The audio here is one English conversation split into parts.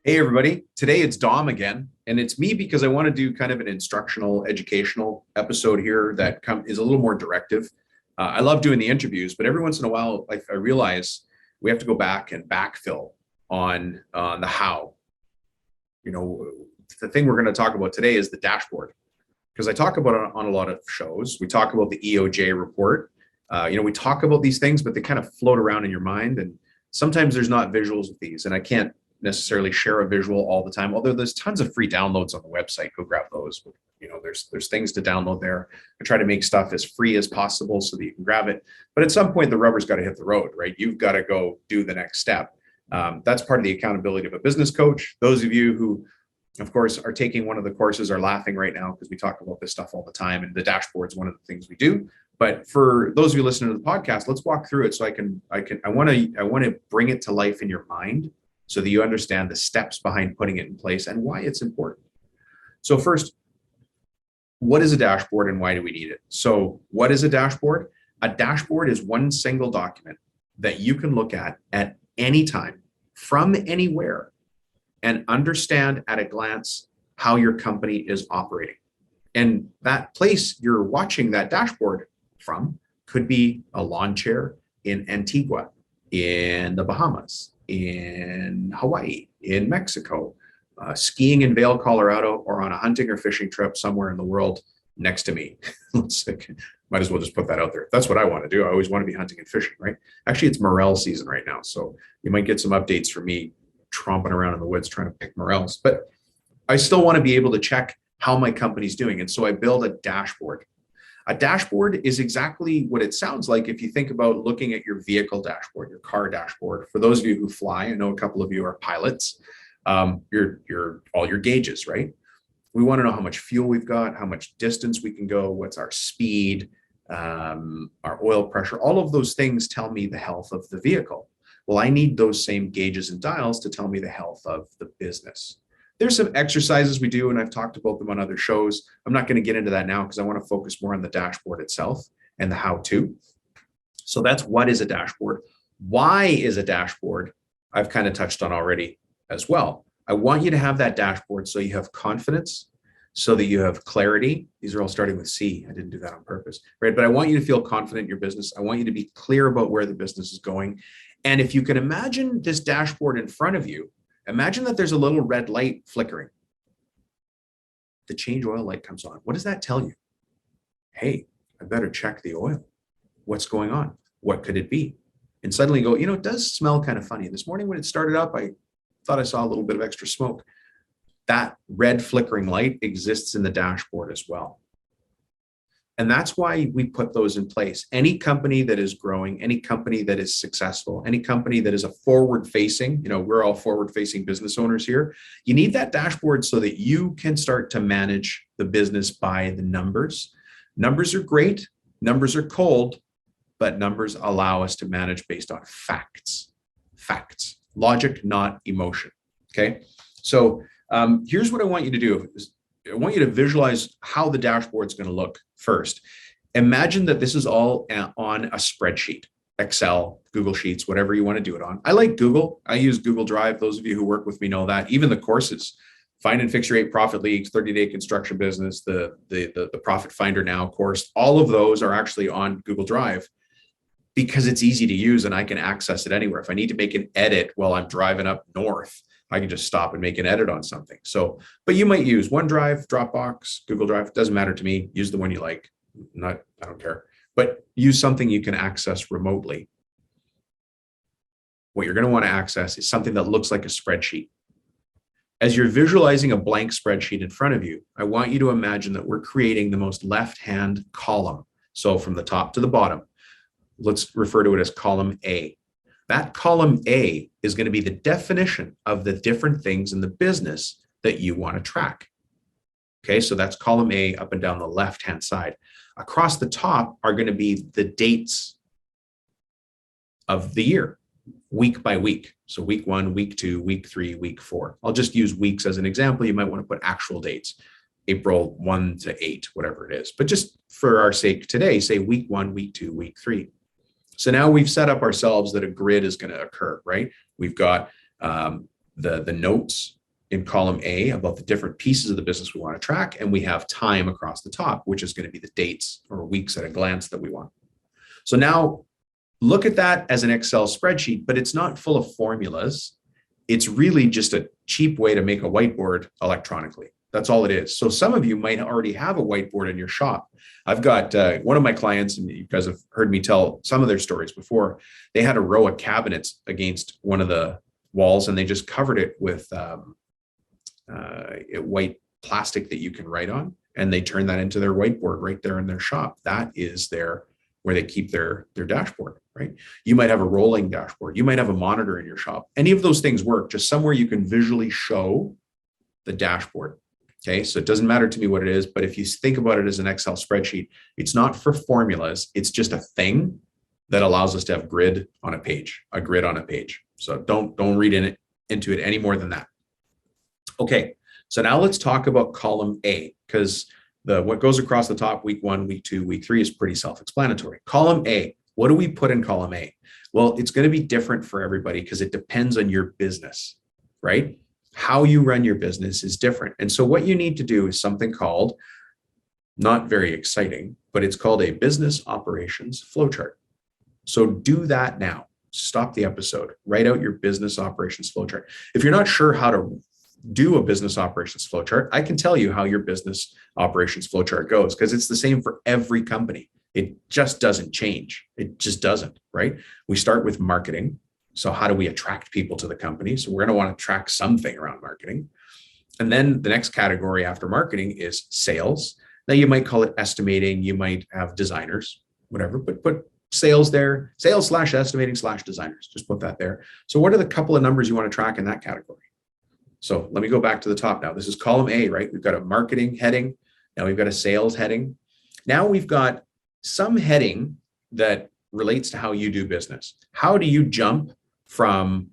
Hey everybody, today it's Dom again, and it's me because I want to do kind of an instructional, educational episode here that is a little more directive. I love doing the interviews, but every once in a while, I realize we have to go back and backfill on the how. You know, the thing we're going to talk about today is the dashboard, because I talk about it on a lot of shows. We talk about the EOJ report. We talk about these things, but they kind of float around in your mind, and sometimes there's not visuals with these, and I can't necessarily share a visual all the time, although there's tons of free downloads on the website. Go grab those. There's things to download there. I try to make stuff as free as possible so that you can grab it, but at some point the rubber's got to hit the road, right? You've got to go do the next step. That's part of the accountability of a business coach. Those of you who of course are taking one of the courses are laughing right now because we talk about this stuff all the time, and the dashboard's one of the things we do. But for those of you listening to the podcast, let's walk through it so I want to bring it to life in your mind, so that you understand the steps behind putting it in place and why it's important. So first, what is a dashboard and why do we need it? So what is a dashboard? A dashboard is one single document that you can look at any time from anywhere and understand at a glance how your company is operating. And that place you're watching that dashboard from could be a lawn chair in Antigua, in the Bahamas, in Hawaii, in Mexico, skiing in Vail, Colorado, or on a hunting or fishing trip somewhere in the world next to me. Might as well just put that out there. That's what I want to do. I always want to be hunting and fishing, right? Actually, it's morel season right now, so you might get some updates from me tromping around in the woods trying to pick morels. But I still want to be able to check how my company's doing, and so I build a dashboard. A dashboard is exactly what it sounds like if you think about looking at your vehicle dashboard, your car dashboard. For those of you who fly, I know a couple of you are pilots, your all your gauges, right? We want to know how much fuel we've got, how much distance we can go, what's our speed, our oil pressure. All of those things tell me the health of the vehicle. Well, I need those same gauges and dials to tell me the health of the business. There's some exercises we do, and I've talked about them on other shows. I'm not going to get into that now because I want to focus more on the dashboard itself and the how-to. So that's what is a dashboard. Why is a dashboard? I've kind of touched on already as well. I want you to have that dashboard so you have confidence, so that you have clarity. These are all starting with C. I didn't do that on purpose, right? But I want you to feel confident in your business. I want you to be clear about where the business is going. And if you can imagine this dashboard in front of you, imagine that there's a little red light flickering. The change oil light comes on. What does that tell you? Hey, I better check the oil. What's going on? What could it be? And suddenly you go, it does smell kind of funny. This morning when it started up, I thought I saw a little bit of extra smoke. That red flickering light exists in the dashboard as well. And that's why we put those in place. Any company that is growing, any company that is successful, any company that is a forward-facing, we're all forward-facing business owners here. You need that dashboard so that you can start to manage the business by the numbers. Numbers are great, numbers are cold, but numbers allow us to manage based on facts. Facts, logic, not emotion, okay? So here's what I want you to do. I want you to visualize how the dashboard's going to look first. Imagine that this is all on a spreadsheet, Excel, Google Sheets, whatever you want to do it on. I like Google. I use Google Drive. Those of you who work with me know that. Even the courses, Find and Fix Your 8 Profit Leagues, 30-Day Construction Business, the Profit Finder Now course, all of those are actually on Google Drive because it's easy to use and I can access it anywhere. If I need to make an edit while I'm driving up north, I can just stop and make an edit on something. So, but you might use OneDrive, Dropbox, Google Drive. It doesn't matter to me. Use the one you like. I don't care. But use something you can access remotely. What you're going to want to access is something that looks like a spreadsheet. As you're visualizing a blank spreadsheet in front of you, I want you to imagine that we're creating the most left-hand column. So from the top to the bottom, let's refer to it as column A. That column A is going to be the definition of the different things in the business that you want to track. Okay, so that's column A up and down the left-hand side. Across the top are going to be the dates of the year, week by week. So week 1, week 2, week 3, week 4. I'll just use weeks as an example. You might want to put actual dates, April 1 to 8, whatever it is. But just for our sake today, say week 1, week 2, week 3. So now we've set up ourselves that a grid is going to occur, right? We've got the notes in column A about the different pieces of the business we want to track, and we have time across the top, which is going to be the dates or weeks at a glance that we want. So now look at that as an Excel spreadsheet, but it's not full of formulas. It's really just a cheap way to make a whiteboard electronically. That's all it is. So some of you might already have a whiteboard in your shop. I've got one of my clients, and you guys have heard me tell some of their stories before. They had a row of cabinets against one of the walls, and they just covered it with white plastic that you can write on, and they turn that into their whiteboard right there in their shop. That is where they keep their dashboard, right? You might have a rolling dashboard. You might have a monitor in your shop. Any of those things work, just somewhere you can visually show the dashboard. Okay, so it doesn't matter to me what it is, but if you think about it as an Excel spreadsheet, it's not for formulas. It's just a thing that allows us to have a grid on a page. So don't read into it any more than that. Okay, so now let's talk about column A, because what goes across the top, week 1, week 2, week 3 is pretty self-explanatory. Column A, what do we put in column A? Well, it's going to be different for everybody because it depends on your business, right? How you run your business is different. And so what you need to do is something called, not very exciting, but it's called a business operations flowchart. So do that now. Stop the episode, write out your business operations flowchart. If you're not sure how to do a business operations flowchart, I can tell you how your business operations flowchart goes, because it's the same for every company. It just doesn't change. It just doesn't, right? We start with marketing. So how do we attract people to the company? So we're going to want to track something around marketing. And then the next category after marketing is sales. Now you might call it estimating. You might have designers, whatever, but put sales there, sales/estimating/designers. Just put that there. So what are the couple of numbers you want to track in that category? So let me go back to the top now. This is column A, right? We've got a marketing heading. Now we've got a sales heading. Now we've got some heading that relates to how you do business. How do you jump from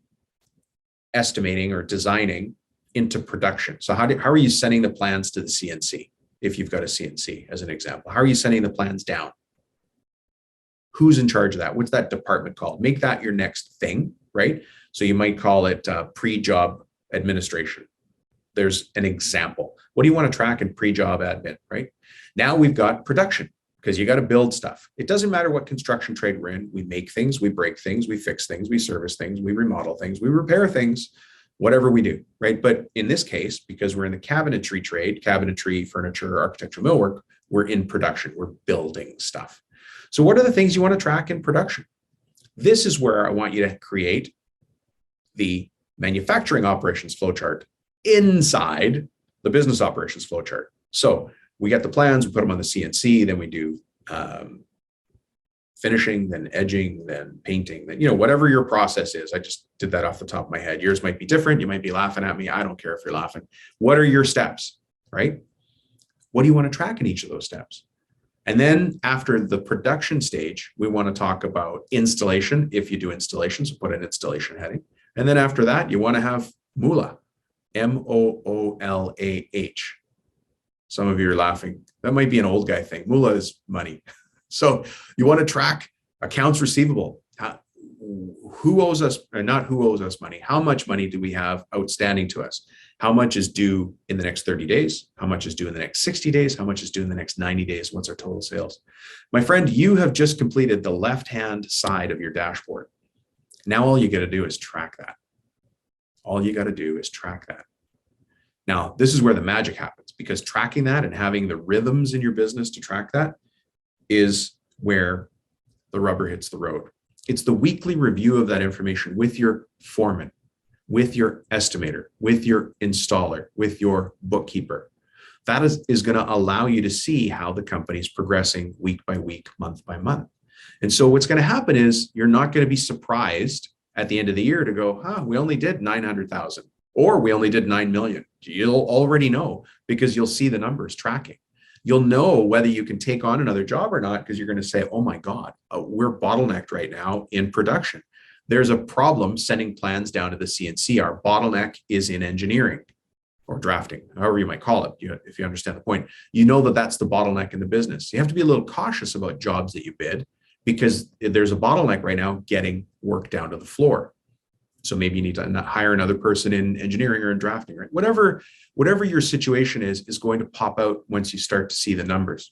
estimating or designing into production? So how are you sending the plans to the CNC? If you've got a CNC as an example, how are you sending the plans down? Who's in charge of that? What's that department called? Make that your next thing, right? So you might call it pre-job administration. There's an example. What do you want to track in pre-job admin, right? Now we've got production, because you got to build stuff. It doesn't matter what construction trade we're in. We make things, we break things, we fix things, we service things, we remodel things, we repair things, whatever we do, right? But in this case, because we're in the cabinetry trade, cabinetry, furniture, architectural millwork, we're in production, we're building stuff. So what are the things you want to track in production? This is where I want you to create the manufacturing operations flowchart inside the business operations flowchart. So we get the plans, we put them on the CNC, then we do finishing, then edging, then painting, then, whatever your process is. I just did that off the top of my head. Yours might be different. You might be laughing at me. I don't care if you're laughing. What are your steps, right? What do you want to track in each of those steps? And then after the production stage, we want to talk about installation. If you do installation, so put an installation heading. And then after that, you want to have moolah, M-O-O-L-A-H. Some of you are laughing. That might be an old guy thing. Moolah is money. So you want to track accounts receivable. Who owes us, or not who owes us money? How much money do we have outstanding to us? How much is due in the next 30 days? How much is due in the next 60 days? How much is due in the next 90 days? What's our total sales? My friend, you have just completed the left-hand side of your dashboard. Now all you got to do is track that. All you got to do is track that. Now, this is where the magic happens, because tracking that and having the rhythms in your business to track that is where the rubber hits the road. It's the weekly review of that information with your foreman, with your estimator, with your installer, with your bookkeeper. That is going to allow you to see how the company is progressing week by week, month by month. And so what's going to happen is you're not going to be surprised at the end of the year to go, we only did 900,000 or we only did 9 million. You'll already know because you'll see the numbers tracking. You'll know whether you can take on another job or not, because you're going to say, oh my God, we're bottlenecked right now in production. There's a problem sending plans down to the CNC. Our bottleneck is in engineering or drafting, however you might call it, if you understand the point. You know that that's the bottleneck in the business. You have to be a little cautious about jobs that you bid, because there's a bottleneck right now getting work down to the floor. So maybe you need to hire another person in engineering or in drafting, right? Whatever your situation is going to pop out once you start to see the numbers.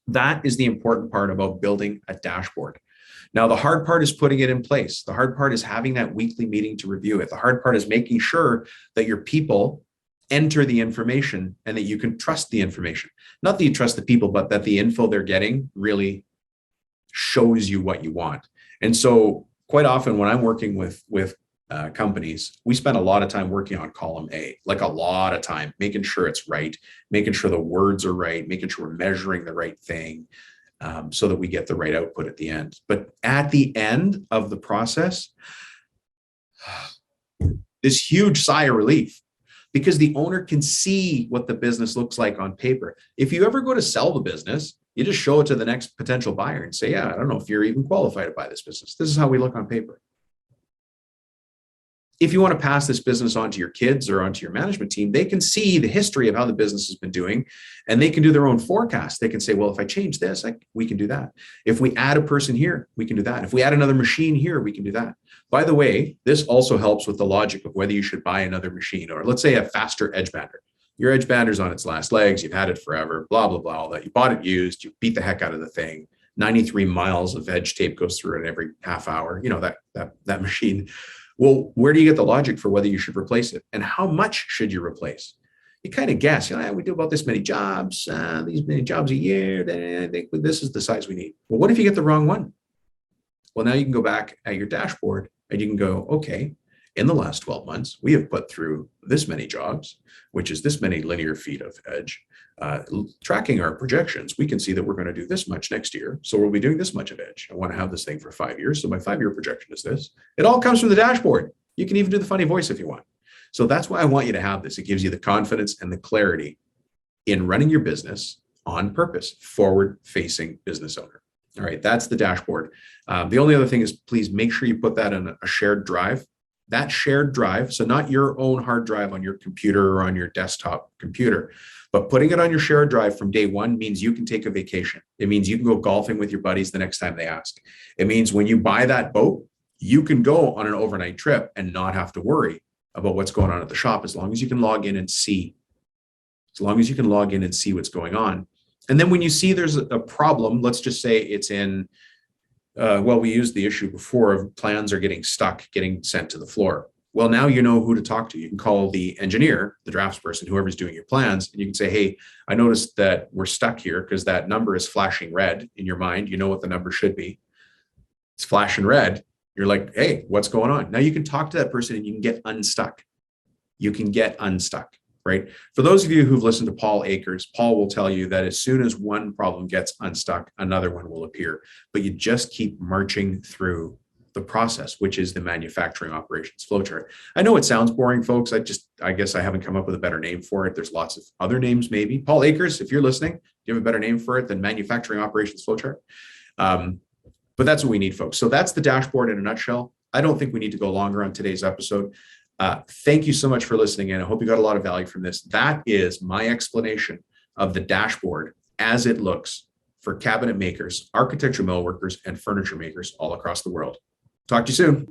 That is the important part about building a dashboard. Now, the hard part is putting it in place. The hard part is having that weekly meeting to review it. The hard part is making sure that your people enter the information and that you can trust the information. Not that you trust the people, but that the info they're getting really shows you what you want. And so quite often when I'm working with companies, we spend a lot of time working on column A, like a lot of time, making sure it's right, making sure the words are right, making sure we're measuring the right thing, so that we get the right output at the end. But at the end of the process, this huge sigh of relief, because the owner can see what the business looks like on paper. If you ever go to sell the business, you just show it to the next potential buyer and say, yeah, I don't know if you're even qualified to buy this business. This is how we look on paper. If you want to pass this business on to your kids or onto your management team, they can see the history of how the business has been doing, and they can do their own forecast. They can say, well, if I change this, we can do that. If we add a person here, we can do that. If we add another machine here, we can do that. By the way, this also helps with the logic of whether you should buy another machine, or let's say a faster edge bander. Your edge bander's on its last legs. You've had it forever, blah, blah, blah, all that. You bought it used, you beat the heck out of the thing. 93 miles of edge tape goes through it every half hour. You know, that machine. Well, where do you get the logic for whether you should replace it? And how much should you replace? You kind of guess, we do about this many jobs, these many jobs a year. Then I think this is the size we need. Well, what if you get the wrong one? Well, now you can go back at your dashboard and you can go, okay, in the last 12 months, we have put through this many jobs, which is this many linear feet of edge. Tracking our projections, we can see that we're going to do this much next year. So we'll be doing this much of edge. I want to have this thing for 5 years. So my 5-year projection is this. It all comes from the dashboard. You can even do the funny voice if you want. So that's why I want you to have this. It gives you the confidence and the clarity in running your business on purpose, forward-facing business owner. All right, that's the dashboard. The only other thing is, please make sure you put that in a shared drive. That shared drive, so not your own hard drive on your computer or on your desktop computer, but putting it on your shared drive from day one means you can take a vacation. It means you can go golfing with your buddies the next time they ask. It means when you buy that boat, you can go on an overnight trip and not have to worry about what's going on at the shop, as long as you can log in and see. As long as you can log in and see what's going on. And then when you see there's a problem, let's just say it's in, we used the issue before of plans are getting stuck, getting sent to the floor. Well, now you know who to talk to. You can call the engineer, the draftsperson, whoever's doing your plans, and you can say, hey, I noticed that we're stuck here because that number is flashing red in your mind. You know what the number should be. It's flashing red. You're like, hey, what's going on? Now you can talk to that person and you can get unstuck. You can get unstuck, right? For those of you who've listened to Paul Akers, Paul will tell you that as soon as one problem gets unstuck, another one will appear. But you just keep marching through the process, which is the manufacturing operations flowchart. I know it sounds boring, folks. I guess I haven't come up with a better name for it. There's lots of other names, maybe. Paul Akers, if you're listening, do you have a better name for it than manufacturing operations flowchart? But that's what we need, folks. So that's the dashboard in a nutshell. I don't think we need to go longer on today's episode. Thank you so much for listening in. I hope you got a lot of value from this. That is my explanation of the dashboard as it looks for cabinet makers, architecture millworkers, and furniture makers all across the world. Talk to you soon.